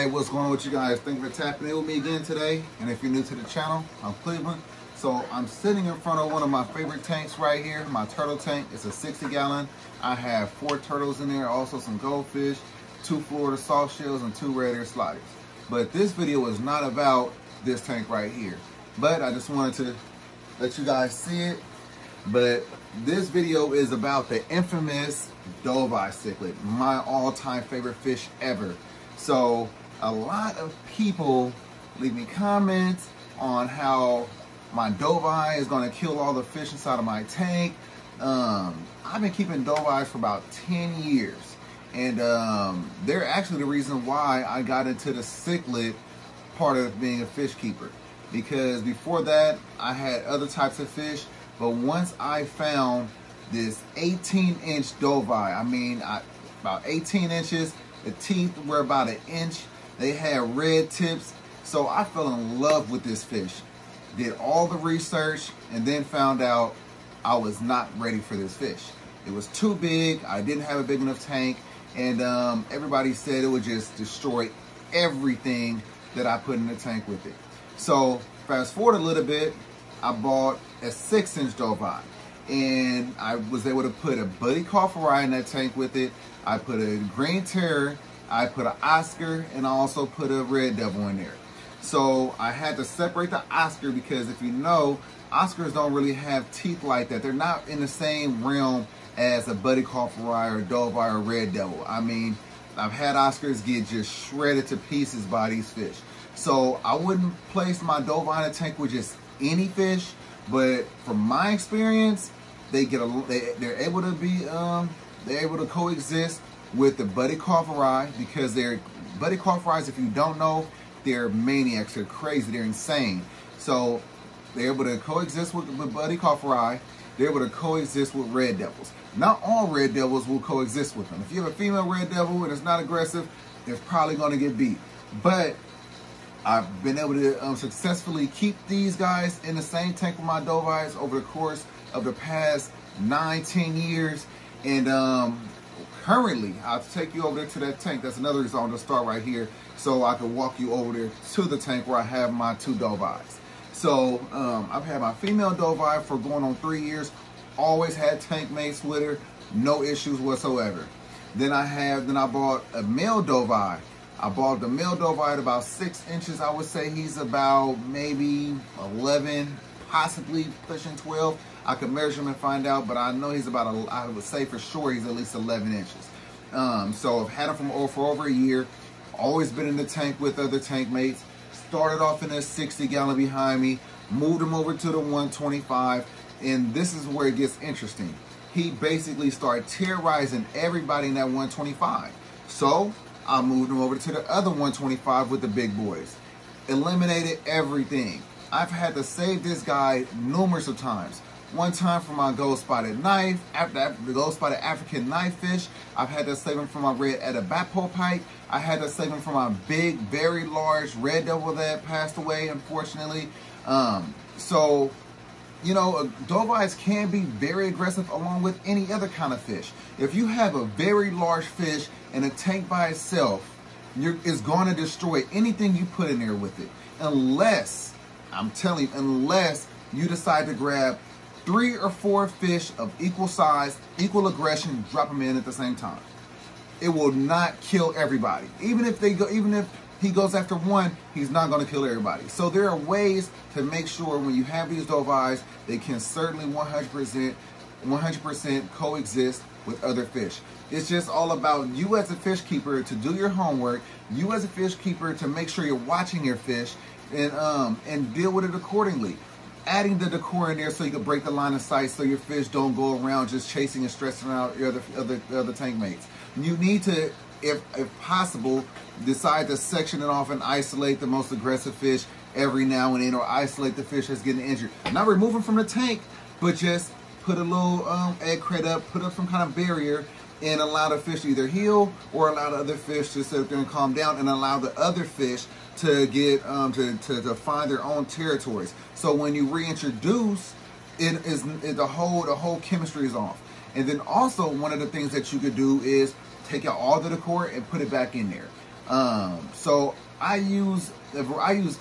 Hey, what's going on with you guys? Thank you for tapping in with me again today. And if you're new to the channel, I'm Cleveland. So I'm sitting in front of one of my favorite tanks right here, my turtle tank. It's a 60 gallon. I have 4 turtles in there, also some goldfish, 2 Florida soft shells, and 2 red ear sliders. But this video is not about this tank right here. But I just wanted to let you guys see it. But this video is about the infamous Dovii cichlid, my all-time favorite fish ever. So a lot of people leave me comments on how my Dovii is going to kill all the fish inside of my tank. I've been keeping Doviis for about 10 years. And they're actually the reason why I got into the cichlid part of being a fish keeper. Because before that, I had other types of fish. But once I found this 18-inch Dovii, I mean, about 18 inches, the teeth were about 1 inch. They had red tips. So I fell in love with this fish. Did all the research and then found out I was not ready for this fish. It was too big. I didn't have a big enough tank. And everybody said it would just destroy everything that I put in the tank with it. So fast forward a little bit, I bought a 6-inch Dovii. And I was able to put a buddy cofferii in that tank with it. I put a green terror, I put an Oscar, and I also put a red devil in there. So I had to separate the Oscar because if you know, Oscars don't really have teeth like that. They're not in the same realm as a buddy cofferii or Dovii or red devil. I mean, I've had Oscars get just shredded to pieces by these fish. So I wouldn't place my Dovii in a tank with just any fish, but from my experience, they're able to coexist with the buddy cofferii because they're buddy cofferii. If you don't know, they're maniacs. They're crazy. They're insane. So they're able to coexist with buddy cofferii. They're able to coexist with red devils. Not all red devils will coexist with them. If you have a female red devil and it's not aggressive, it's probably going to get beat. But I've been able to successfully keep these guys in the same tank with my Doviis over the course of the past 9-10 years. And currently, I'll take you over there to that tank. That's another reason I want to start right here so I can walk you over there to the tank where I have my 2 Doviis. So I've had my female Dovii for going on 3 years. Always had tank mates with her, no issues whatsoever. Then I bought a male Dovii. I bought the male Dovii at about 6 inches. I would say he's about maybe 11, possibly pushing 12. I could measure him and find out, but I know he's about, I would say for sure he's at least 11 inches. So I've had him for over a year. Always been in the tank with other tank mates. Started off in a 60 gallon behind me, moved him over to the 125, and this is where it gets interesting. He basically started terrorizing everybody in that 125. So I moved him over to the other 125 with the big boys. Eliminated everything. I've had to save this guy numerous of times. One time for my gold spotted knife, after the gold spotted African knife fish, I've had to save him from my red Adabapo pike. I had to save him from my big, very large red devil that passed away, unfortunately. So, you know, Doviis can be very aggressive along with any other kind of fish. If you have a very large fish in a tank by itself, it's going to destroy anything you put in there with it. Unless, I'm telling you, unless you decide to grab 3 or 4 fish of equal size, equal aggression, drop them in at the same time. It will not kill everybody. Even if he goes after one, he's not going to kill everybody. So there are ways to make sure when you have these Doviis, they can certainly 100% coexist with other fish. It's just all about you as a fish keeper to do your homework, you as a fish keeper to make sure you're watching your fish and deal with it accordingly. Adding the decor in there so you can break the line of sight so your fish don't go around just chasing and stressing out your other tank mates. You need to, if possible, decide to section it off and isolate the most aggressive fish every now and then, or isolate the fish that's getting injured. Not remove them from the tank, but just put a little egg crate up, put up some kind of barrier, and allow the fish to either heal or allow the other fish to sit there and calm down, and allow the other fish to get to find their own territories. So when you reintroduce, the whole chemistry is off. And then also one of the things that you could do is take out all the decor and put it back in there. So I use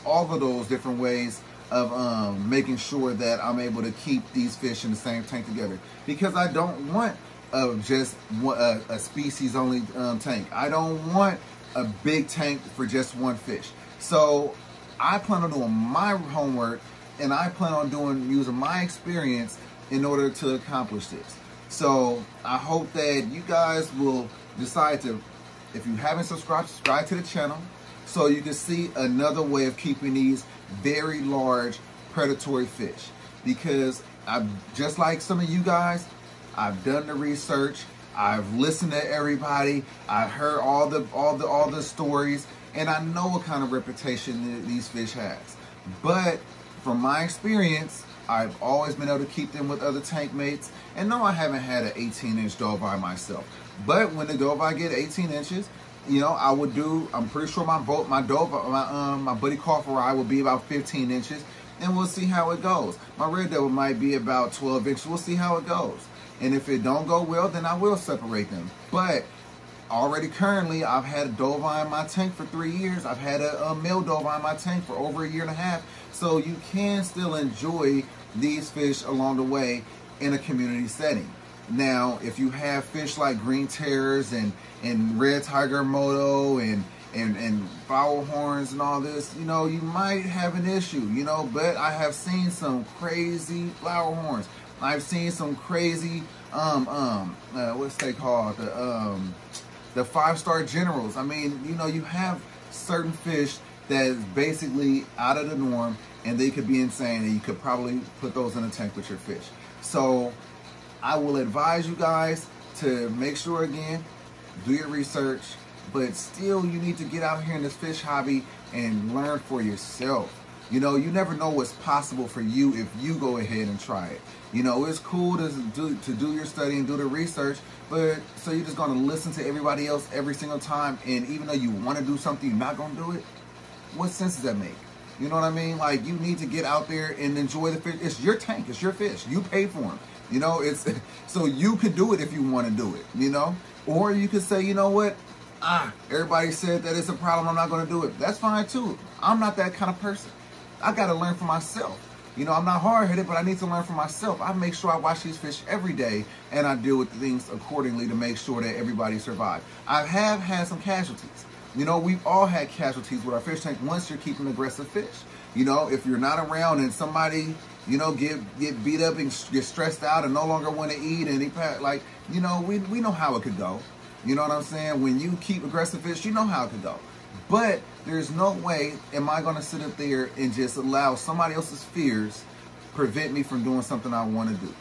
all of those different ways of making sure that I'm able to keep these fish in the same tank together, because I don't want just a species only tank. I don't want a big tank for just one fish. So I plan on doing my homework, and I plan on using my experience in order to accomplish this. So I hope that you guys will decide to, if you haven't subscribe to the channel, so you can see another way of keeping these very large predatory fish. Because just like some of you guys, I've done the research, I've listened to everybody, I've heard all the stories, and I know what kind of reputation these fish has. But from my experience, I've always been able to keep them with other tank mates. And no, I haven't had an 18-inch Dovii myself. But when the Dovii get 18 inches, you know, I'm pretty sure my buddy call for ride will be about 15 inches. And we'll see how it goes. My red devil might be about 12 inches. We'll see how it goes. And if it don't go well, then I will separate them. But currently, I've had a Dovii in my tank for 3 years. I've had a male Dovii in my tank for over 1.5 years. So you can still enjoy these fish along the way in a community setting. Now, if you have fish like green terrors and red tiger moto and foul horns and all this, you know, you might have an issue, you know. But I have seen some crazy flower horns. I've seen some crazy what's they called, the 5-star generals. I mean, you know, you have certain fish that is basically out of the norm, and they could be insane, and you could probably put those in a tank with your fish. So I will advise you guys to make sure, again, do your research, but still you need to get out here in this fish hobby and learn for yourself. You know, you never know what's possible for you if you go ahead and try it. You know, it's cool to do your study and do the research, but so you're just going to listen to everybody else every single time, and even though you want to do something, you're not going to do it? What sense does that make? You know what I mean? Like, you need to get out there and enjoy the fish. It's your tank. It's your fish. You pay for them. You know, it's so you could do it if you want to do it, you know? Or you could say, you know what? Everybody said that it's a problem, I'm not going to do it. That's fine too. I'm not that kind of person. I got to learn for myself. You know, I'm not hard-headed, but I need to learn for myself. I make sure I watch these fish every day, and I deal with things accordingly to make sure that everybody survives. I have had some casualties. You know, we've all had casualties with our fish tank once you're keeping aggressive fish. You know, if you're not around and somebody, you know, get beat up and get stressed out and no longer want to eat, and like, you know, we know how it could go. You know what I'm saying? When you keep aggressive fish, you know how it could go. But there's no way am I going to sit up there and just allow somebody else's fears prevent me from doing something I want to do.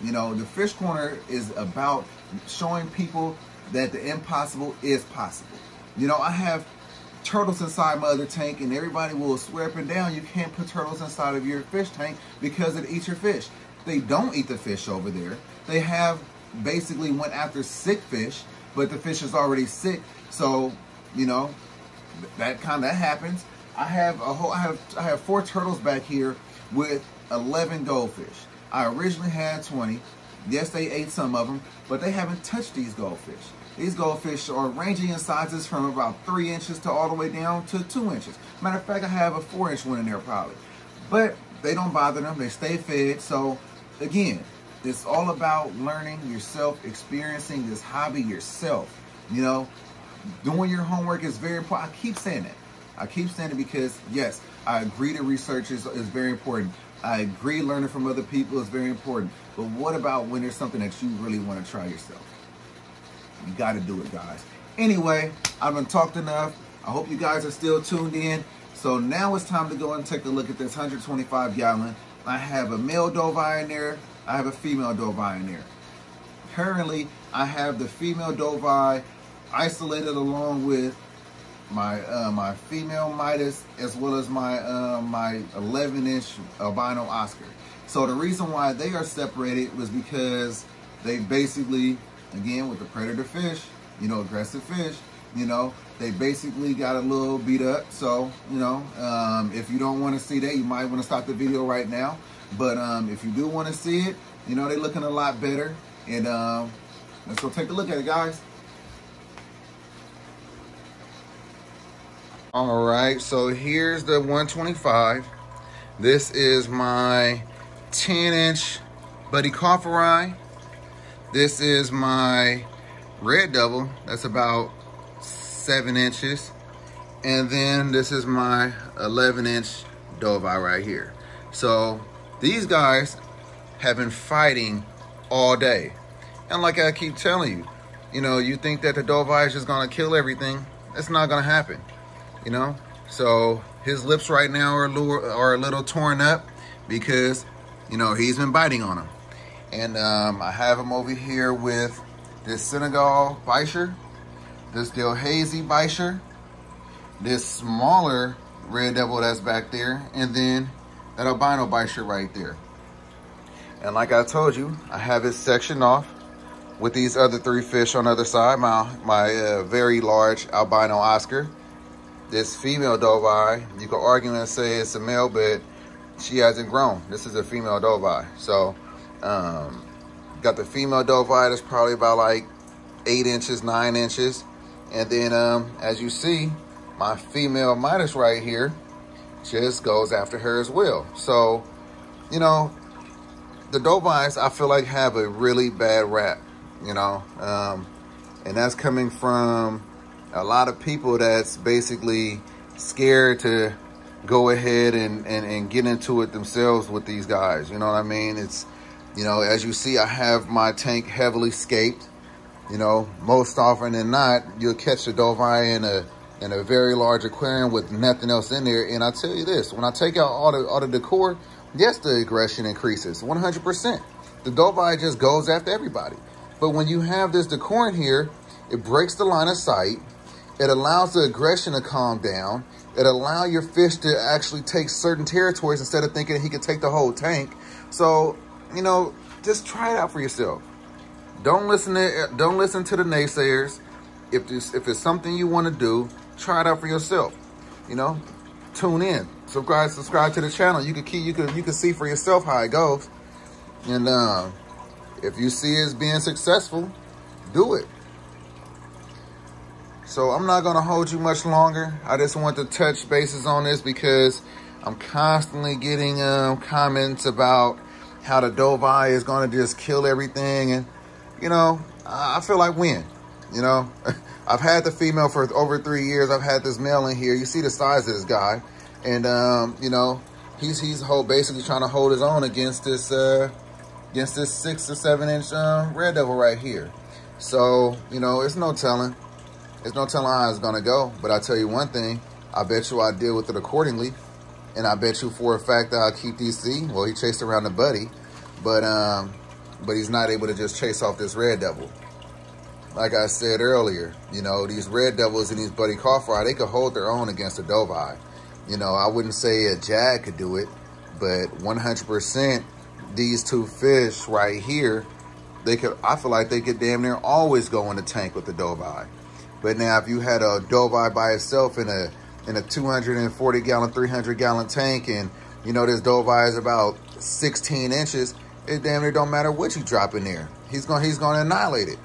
You know, the Fish Corner is about showing people that the impossible is possible. You know, I have turtles inside my other tank, and everybody will swear up and down you can't put turtles inside of your fish tank because it eats your fish. They don't eat the fish over there. They have basically went after sick fish, but the fish is already sick. So, you know, that happens. I have 4 turtles back here with 11 goldfish. I originally had 20. Yes, they ate some of them, but they haven't touched these goldfish. These goldfish are ranging in sizes from about 3 inches to all the way down to 2 inches. Matter of fact, I have a 4-inch one in there probably. But they don't bother them. They stay fed. So again, it's all about learning yourself, experiencing this hobby yourself. You know, doing your homework is very important. I keep saying that. I keep saying it because, yes, I agree that research is very important. I agree learning from other people is very important. But what about when there's something that you really want to try yourself? You got to do it, guys. Anyway, I've been talked enough. I hope you guys are still tuned in. So now it's time to go and take a look at this 125 gallon. I have a male Dovii in there. I have a female Dovii in there. Currently, I have the female Dovii isolated along with my my female Midas, as well as my my 11-inch albino Oscar. So the reason why they are separated was because they basically, again, with the predator fish, you know, aggressive fish, you know, they basically got a little beat up. So, you know, if you don't want to see that, you might want to stop the video right now. But if you do want to see it, you know, they're looking a lot better. And let's go take a look at it, guys. All right, so here's the 125. This is my 10-inch Buddy Cofferai. This is my Red Devil. That's about 7 inches. And then this is my 11-inch Dovii right here. So these guys have been fighting all day. And like I keep telling you, you know, you think that the Dovii is just gonna kill everything. That's not gonna happen, you know? So his lips right now are a little torn up because, you know, he's been biting on them. And I have him over here with this Senegal Bichir, this Delhazy Bichir, this smaller Red Devil that's back there, and then that albino Bichir right there. And like I told you, I have it sectioned off with these other 3 fish on the other side. My very large albino Oscar, this female Dovii. You can argue and say it's a male, but she hasn't grown. This is a female Dovii. So got the female Dovii that's probably about like 8 inches, 9 inches. And then as you see, my female Midas right here just goes after her as well. So, you know, the Dovies, I feel like, have a really bad rap, you know, and that's coming from a lot of people that's basically scared to go ahead and get into it themselves with these guys. You know what I mean? It's, you know, as you see, I have my tank heavily scaped. You know, most often than not, you'll catch the Dovii in a very large aquarium with nothing else in there. And I tell you this, when I take out all the decor, yes, the aggression increases 100%. The Dovii just goes after everybody. But when you have this decor in here, it breaks the line of sight. It allows the aggression to calm down. It allows your fish to actually take certain territories instead of thinking he could take the whole tank. So, you know, just try it out for yourself. Don't listen to the naysayers. If it's something you want to do, try it out for yourself. You know, tune in, subscribe to the channel. You can see for yourself how it goes. And if you see it as being successful, do it. So I'm not gonna hold you much longer. I just want to touch bases on this because I'm constantly getting comments about how the Dovii is gonna just kill everything. And, you know, I feel like when, you know, I've had the female for over 3 years. I've had this male in here. You see the size of this guy. And, you know, he's basically trying to hold his own against this 6 or 7 inch Red Devil right here. So, you know, it's no telling. There's no telling how it's gonna go. But I tell you one thing, I bet you I deal with it accordingly. And I bet you for a fact that I'll keep these. Well, he chased around the Buddy, but he's not able to just chase off this Red Devil. Like I said earlier, you know, these Red Devils and these Buddy Cofferai, they could hold their own against a Dovii. You know, I wouldn't say a Jag could do it, but 100%, these 2 fish right here, I feel like they could damn near always go in the tank with the Dovii. But now if you had a Dovii by itself in a 240-gallon, 300-gallon tank, and, you know, this Dovii is about 16 inches, it damn near don't matter what you drop in there. He's gonna annihilate it.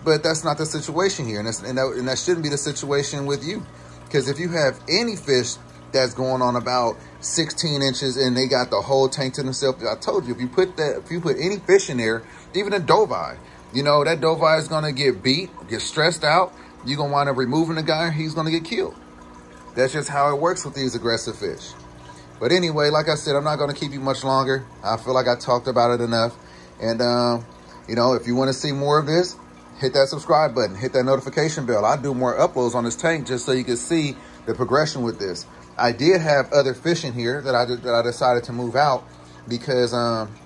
But that's not the situation here, and that shouldn't be the situation with you. Because if you have any fish that's going on about 16 inches and they got the whole tank to themselves, I told you, if you put any fish in there, even a Dovii, you know, that Dovii is gonna get beat, get stressed out. You're gonna wind up removing the guy, he's gonna get killed. That's just how it works with these aggressive fish. But anyway, like I said, I'm not gonna keep you much longer. I feel like I talked about it enough. And you know, if you wanna see more of this, hit that subscribe button, hit that notification bell. I do more uploads on this tank just so you can see the progression with this. I did have other fish in here that I decided to move out because,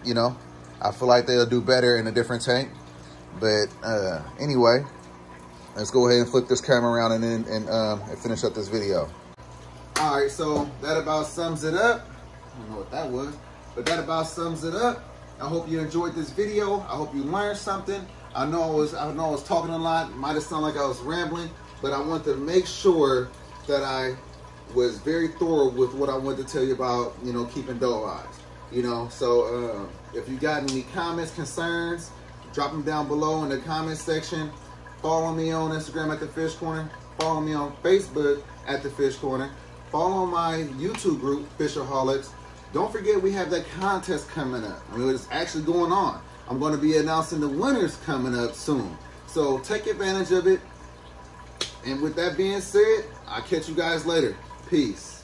you know, I feel like they'll do better in a different tank. But anyway, let's go ahead and flip this camera around and finish up this video. All right, so that about sums it up. I don't know what that was, but that about sums it up. I hope you enjoyed this video. I hope you learned something. I know I was talking a lot. It might have sounded like I was rambling, but I want to make sure that I was very thorough with what I wanted to tell you about, you know, keeping Dovies. You know, so if you got any comments, concerns, drop them down below in the comment section. Follow me on Instagram at The Fish Corner. Follow me on Facebook at the Fish Corner. Follow my YouTube group, Fishaholics. Don't forget we have that contest coming up. I mean, it's actually going on. I'm going to be announcing the winners coming up soon. So take advantage of it. And with that being said, I'll catch you guys later. Peace.